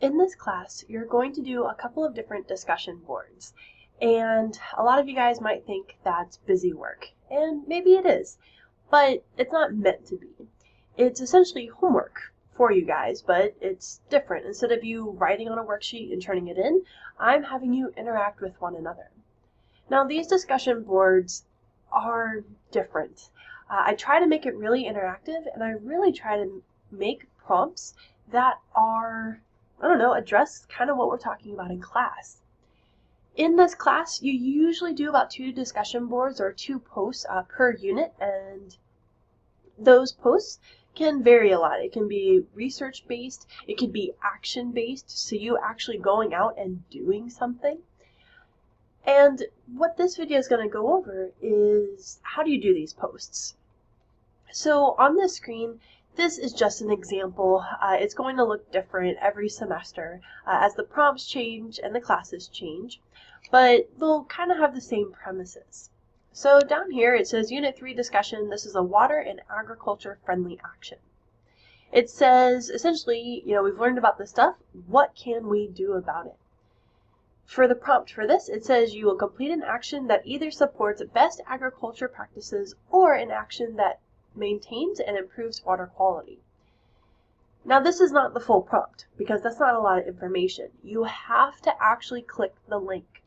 In this class, you're going to do a couple of different discussion boards. And a lot of you guys might think that's busy work. And maybe it is, but it's not meant to be. It's essentially homework for you guys, but it's different. Instead of you writing on a worksheet and turning it in, I'm having you interact with one another. Now, these discussion boards are different. I try to make it really interactive, and I really try to make prompts that are, address kind of what we're talking about in class. In this class, you usually do about 2 discussion boards or 2 posts per unit, and those posts can vary a lot. It can be research-based, it could be action-based, so you actually going out and doing something. And what this video is going to go over is how do you do these posts. So on this screen, this is just an example. It's going to look different every semester as the prompts change and the classes change, but they'll kind of have the same premises. So down here it says Unit 3 discussion. This is a water and agriculture friendly action. It says essentially, we've learned about this stuff. What can we do about it? For the prompt for this, it says you will complete an action that either supports best agriculture practices or an action that maintains and improves water quality. Now this is not the full prompt because that's not a lot of information. You have to actually click the link.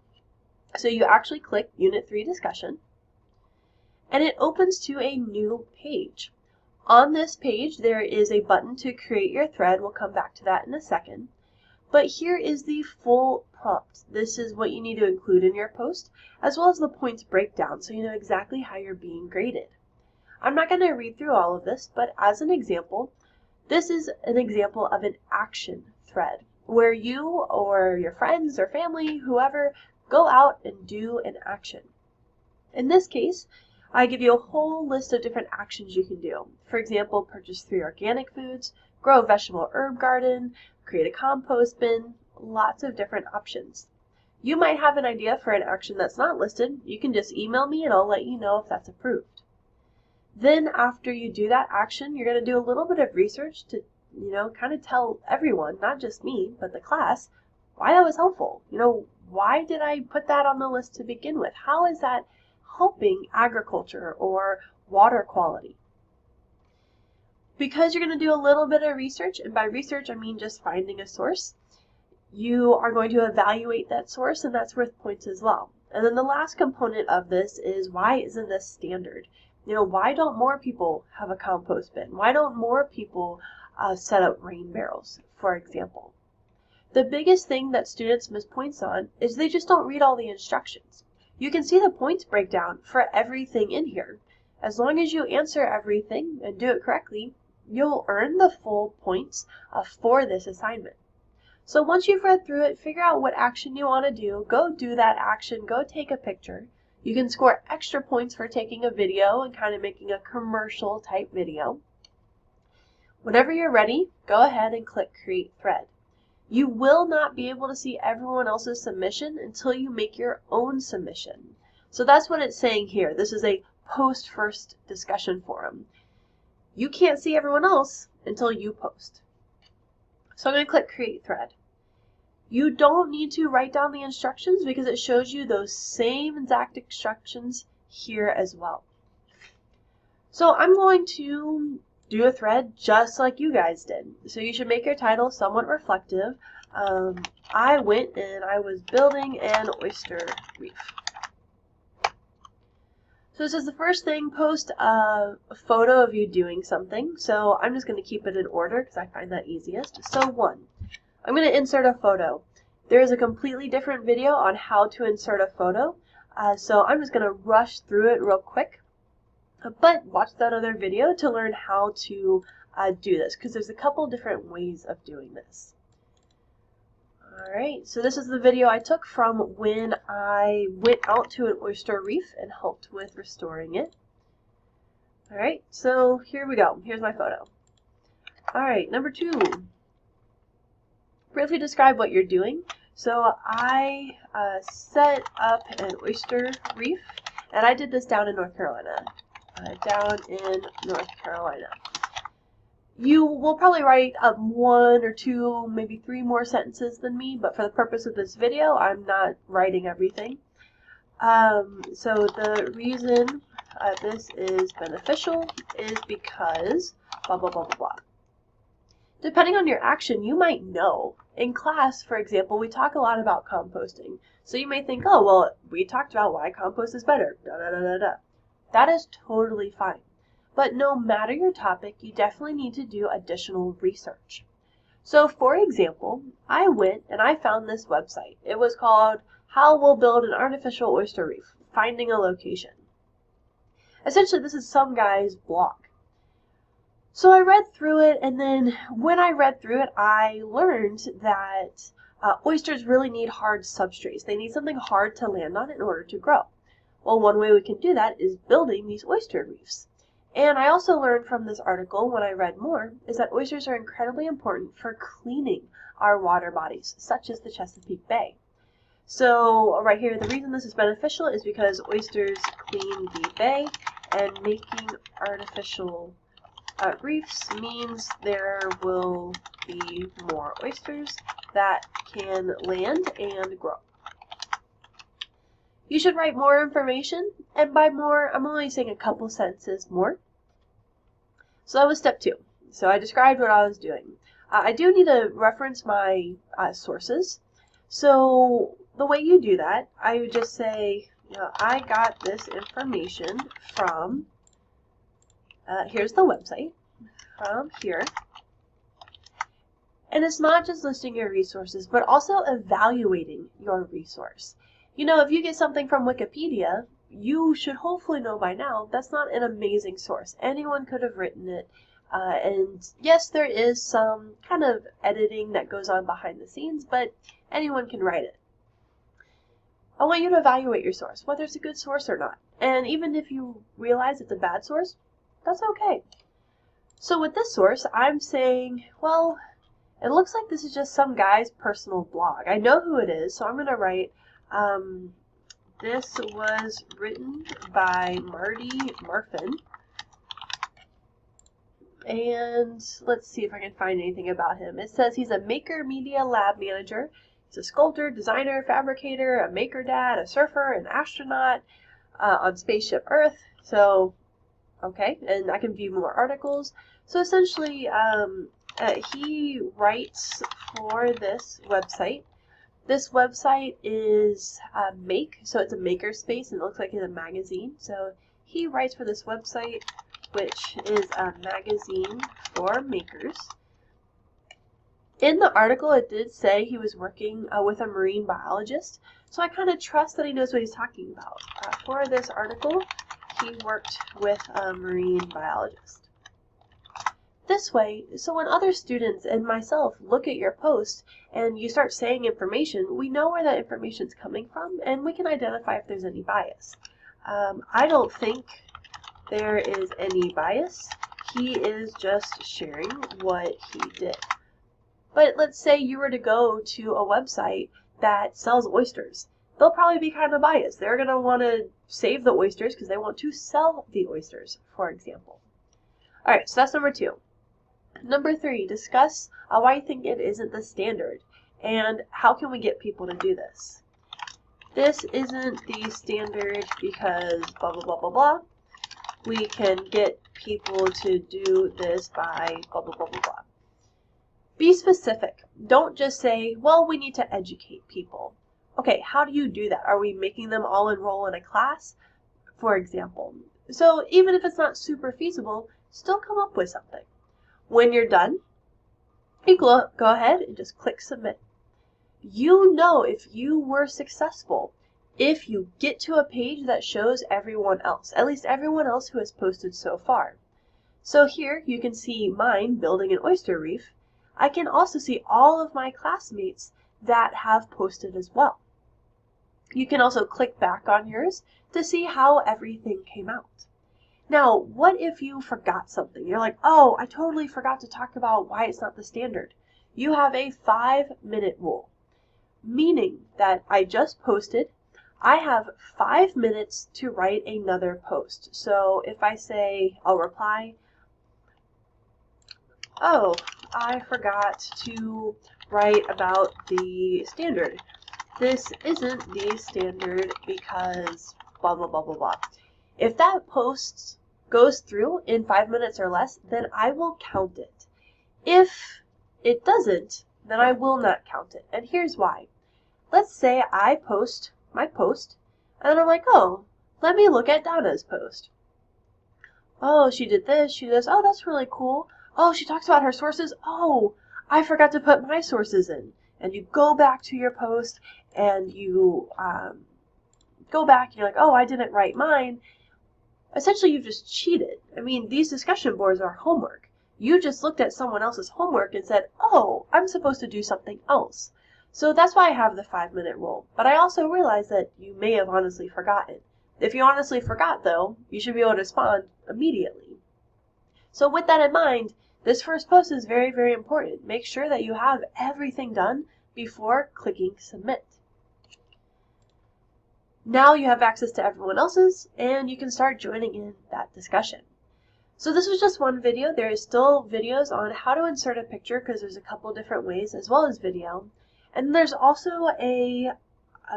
So you actually click Unit 3 discussion and it opens to a new page. On this page there is a button to create your thread. We'll come back to that in a second. But here is the full prompt. This is what you need to include in your post, as well as the points breakdown so you know exactly how you're being graded. I'm not going to read through all of this, but as an example, this is an example of an action thread where you or your friends or family, whoever, go out and do an action. In this case, I give you a whole list of different actions you can do. For example, purchase 3 organic foods, grow a vegetable herb garden, create a compost bin, lots of different options. You might have an idea for an action that's not listed. You can just email me and I'll let you know if that's approved. Then after you do that action, you're going to do a little bit of research to, kind of tell everyone, not just me, but the class, why that was helpful. Why did I put that on the list to begin with? How is that helping agriculture or water quality? Because you're going to do a little bit of research, and by research I mean just finding a source, you are going to evaluate that source, and that's worth points as well. And then the last component of this is, why isn't this standard? Why don't more people have a compost bin? Why don't more people set up rain barrels, for example? The biggest thing that students miss points on is they just don't read all the instructions. You can see the points breakdown for everything in here. As long as you answer everything and do it correctly, you'll earn the full points for this assignment. So once you've read through it, figure out what action you want to do, go do that action, go take a picture. You can score extra points for taking a video and kind of making a commercial type video. Whenever you're ready, go ahead and click Create Thread. You will not be able to see everyone else's submission until you make your own submission. So that's what it's saying here. This is a post first discussion forum. You can't see everyone else until you post. So I'm going to click Create Thread. You don't need to write down the instructions because it shows you those same exact instructions here as well. So I'm going to do a thread just like you guys did. So you should make your title somewhat reflective. I went and I was building an oyster reef. So this is the first thing, post a photo of you doing something. So I'm just going to keep it in order because I find that easiest. So 1. I'm going to insert a photo. There is a completely different video on how to insert a photo, so I'm just going to rush through it real quick. But watch that other video to learn how to do this, because there's a couple different ways of doing this. Alright, so this is the video I took from when I went out to an oyster reef and helped with restoring it. Alright, so here we go. Here's my photo. Alright, number 2. Briefly describe what you're doing. So I set up an oyster reef, and I did this down in North Carolina. You will probably write up 1 or 2, maybe 3 more sentences than me, but for the purpose of this video, I'm not writing everything. So the reason this is beneficial is because blah, blah, blah, blah, blah. Depending on your action, you might know. In class, for example, we talk a lot about composting. So you may think, oh, well, we talked about why compost is better. Da, da, da, da, da. That is totally fine. But no matter your topic, you definitely need to do additional research. So for example, I went and I found this website. It was called How We'll Build an Artificial Oyster Reef, Finding a Location. Essentially, this is some guy's blog. So I read through it, and then when I read through it, I learned that oysters really need hard substrates. They need something hard to land on in order to grow. Well, one way we can do that is building these oyster reefs. And I also learned from this article, when I read more, is that oysters are incredibly important for cleaning our water bodies, such as the Chesapeake Bay. So right here, the reason this is beneficial is because oysters clean the bay, and making artificial reefs means there will be more oysters that can land and grow. You should write more information, and by more, I'm only saying a couple sentences more. So that was step 2. So I described what I was doing. I do need to reference my sources. So the way you do that, I would just say, I got this information from here's the website from here. And it's not just listing your resources, but also evaluating your resource. If you get something from Wikipedia, you should hopefully know by now that's not an amazing source. Anyone could have written it. And yes, there is some kind of editing that goes on behind the scenes, but anyone can write it. I want you to evaluate your source, whether it's a good source or not. And even if you realize it's a bad source, that's okay. So with this source, I'm saying, well, it looks like this is just some guy's personal blog. I know who it is, so I'm going to write, this was written by Marty Marfin. And let's see if I can find anything about him. It says he's a Maker Media Lab manager. He's a sculptor, designer, fabricator, a maker dad, a surfer, an astronaut on Spaceship Earth. So, okay, and I can view more articles. So essentially, he writes for this website. This website is Make, so it's a makerspace, and it looks like it's a magazine. So he writes for this website, which is a magazine for makers. In the article, it did say he was working with a marine biologist, so I kind of trust that he knows what he's talking about. For this article, he worked with a marine biologist. This way, so when other students and myself look at your post and you start saying information, we know where that information is coming from, and we can identify if there's any bias. I don't think there is any bias. He is just sharing what he did. But let's say you were to go to a website that sells oysters. They'll probably be kind of biased. They're going to want to save the oysters because they want to sell the oysters, for example. All right, so that's number 2. Number 3, discuss why you think it isn't the standard and how can we get people to do this. This isn't the standard because blah, blah, blah, blah, blah. We can get people to do this by blah, blah, blah, blah, blah. Be specific. Don't just say, well, we need to educate people. Okay, how do you do that? Are we making them all enroll in a class, for example? So even if it's not super feasible, still come up with something. When you're done, you go ahead and just click submit. You know if you were successful if you get to a page that shows everyone else, at least everyone else who has posted so far. So here you can see mine building an oyster reef. I can also see all of my classmates that have posted as well. You can also click back on yours to see how everything came out. Now, what if you forgot something? You're like, oh, I totally forgot to talk about why it's not the standard. You have a 5-minute rule, meaning that I just posted. I have 5 minutes to write another post. So if I say I'll reply, oh, I forgot to write about the standard. This isn't the standard because blah, blah, blah, blah, blah. If that post goes through in 5 minutes or less, then I will count it. If it doesn't, then I will not count it. And here's why. Let's say I post my post, and then I'm like, oh, let me look at Donna's post. Oh, she did this, she does, oh, that's really cool. Oh, she talks about her sources. Oh, I forgot to put my sources in. And you go back to your post, and you go back, and you're like, oh, I didn't write mine. Essentially, you've just cheated. I mean, these discussion boards are homework. You just looked at someone else's homework and said, oh, I'm supposed to do something else. So that's why I have the 5-minute rule. But I also realize that you may have honestly forgotten. If you honestly forgot, though, you should be able to respond immediately. So with that in mind, this first post is very, very important. Make sure that you have everything done before clicking submit. Now you have access to everyone else's, and you can start joining in that discussion. So this was just one video. There is still videos on how to insert a picture because there's a couple different ways as well as video. And there's also a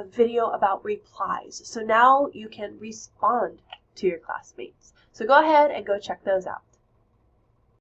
video about replies. So now you can respond to your classmates. So go ahead and go check those out.